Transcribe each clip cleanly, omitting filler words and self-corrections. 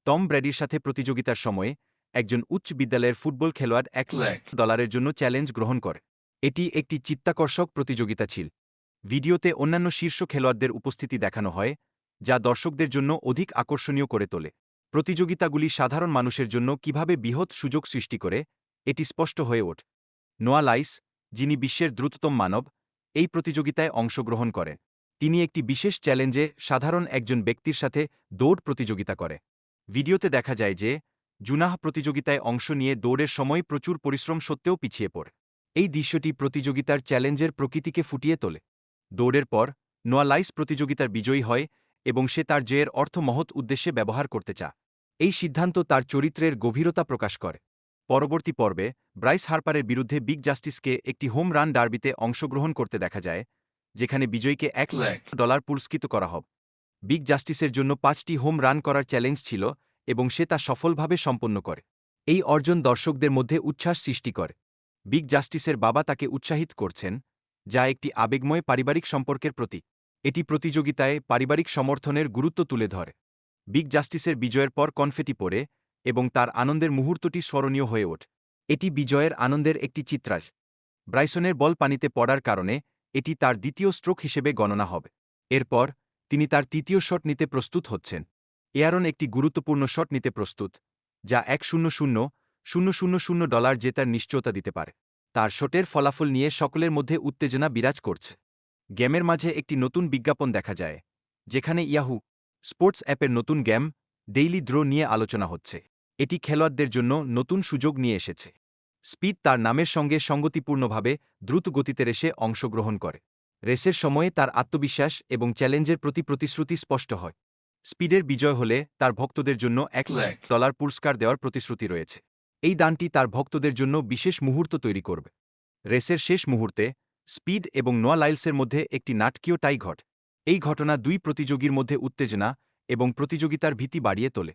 Tom ব্র্যাডির সাথে প্রতিযোগিতার সময়ে একজন উচ্চ বিদ্যালয়ের ফুটবল খেলোয়াড় $1,00,000 জন্য চ্যালেঞ্জ গ্রহণ করে। এটি একটি চিত্তাকর্ষক প্রতিযোগিতা ছিল। ভিডিওতে অন্যান্য শীর্ষ খেলোয়াড়দের উপস্থিতি দেখানো হয়, যা দর্শকদের জন্য অধিক আকর্ষণীয় করে তোলে। প্রতিযোগিতাগুলি সাধারণ মানুষের জন্য কিভাবে বৃহৎ সুযোগ সৃষ্টি করে, এটি স্পষ্ট হয়ে ওঠে। নোয়া লাইলস, যিনি বিশ্বের দ্রুততম মানব, এই প্রতিযোগিতায় অংশগ্রহণ করে। তিনি একটি বিশেষ চ্যালেঞ্জে সাধারণ একজন ব্যক্তির সাথে দৌড় প্রতিযোগিতা করে। ভিডিওতে দেখা যায় যে জুনাহ প্রতিযোগিতায় অংশ নিয়ে দৌড়ের সময় প্রচুর পরিশ্রম সত্ত্বেও পিছিয়ে পড়ে। এই দৃশ্যটি প্রতিযোগিতার চ্যালেঞ্জের প্রকৃতিকে ফুটিয়ে তোলে। দৌড়ের পর নোয়া লাইলস প্রতিযোগিতার বিজয়ী হয় এবং সে তার জয়ের অর্থ মহৎ উদ্দেশ্যে ব্যবহার করতে চায়। এই সিদ্ধান্ত তার চরিত্রের গভীরতা প্রকাশ করে। পরবর্তী পর্বে ব্রাইস হার্পারের বিরুদ্ধে বিগ জাস্টিসকে একটি হোম রান ডার্বিতে অংশগ্রহণ করতে দেখা যায়, যেখানে বিজয়ীকে $1,00,000 পুরস্কৃত করা হবে। বিগ জাস্টিসের জন্য 5টি হোম রান করার চ্যালেঞ্জ ছিল এবং সে তা সফলভাবে সম্পন্ন করে। এই অর্জন দর্শকদের মধ্যে উচ্ছ্বাস সৃষ্টি করে। বিগ জাস্টিসের বাবা তাকে উৎসাহিত করছেন, যা একটি আবেগময় পারিবারিক সম্পর্কের প্রতীক। এটি প্রতিযোগিতায় পারিবারিক সমর্থনের গুরুত্ব তুলে ধরে। বিগ জাস্টিসের বিজয়ের পর কনফেটি পড়ে এবং তার আনন্দের মুহূর্তটি স্মরণীয় হয়ে ওঠে। এটি বিজয়ের আনন্দের একটি চিত্রাস। ব্রাইসনের বল পানিতে পড়ার কারণে এটি তার দ্বিতীয় স্ট্রোক হিসেবে গণনা হবে। এরপর তিনি তার তৃতীয় শট নিতে প্রস্তুত হচ্ছেন। এয়ারন একটি গুরুত্বপূর্ণ শট নিতে প্রস্তুত, যা $1,000,000 জেতার নিশ্চয়তা দিতে পারে। তার শটের ফলাফল নিয়ে সকলের মধ্যে উত্তেজনা বিরাজ করছে। গেমের মাঝে একটি নতুন বিজ্ঞাপন দেখা যায়, যেখানে ইয়াহু স্পোর্টস অ্যাপের নতুন গেম ডেইলি ড্র নিয়ে আলোচনা হচ্ছে। এটি খেলোয়াড়দের জন্য নতুন সুযোগ নিয়ে এসেছে। স্পিড তার নামের সঙ্গে সঙ্গতিপূর্ণভাবে দ্রুত গতিতে রেসে অংশগ্রহণ করে। রেসের সময়ে তার আত্মবিশ্বাস এবং চ্যালেঞ্জের প্রতি প্রতিশ্রুতি স্পষ্ট হয়। স্পিডের বিজয় হলে তার ভক্তদের জন্য $1,00,000 পুরস্কার দেওয়ার প্রতিশ্রুতি রয়েছে। এই দানটি তার ভক্তদের জন্য বিশেষ মুহূর্ত তৈরি করবে। রেসের শেষ মুহূর্তে স্পিড এবং নোয়া লাইলসের মধ্যে একটি নাটকীয় টাই ঘটে। এই ঘটনা দুই প্রতিযোগীর মধ্যে উত্তেজনা এবং প্রতিযোগিতার ভীতি বাড়িয়ে তোলে।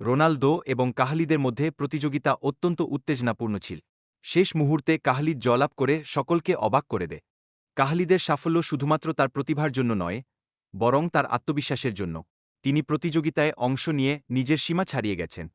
রোনালদো এবং কাহলিদের মধ্যে প্রতিযোগিতা অত্যন্ত উত্তেজনাপূর্ণ ছিল। শেষ মুহূর্তে কাহলিদ জয়লাভ করে সকলকে অবাক করে দেয়। কাহলিদের সাফল্য শুধুমাত্র তার প্রতিভার জন্য নয়, বরং তার আত্মবিশ্বাসের জন্য। তিনি প্রতিযোগিতায় অংশ নিয়ে নিজের সীমা ছাড়িয়ে গেছেন।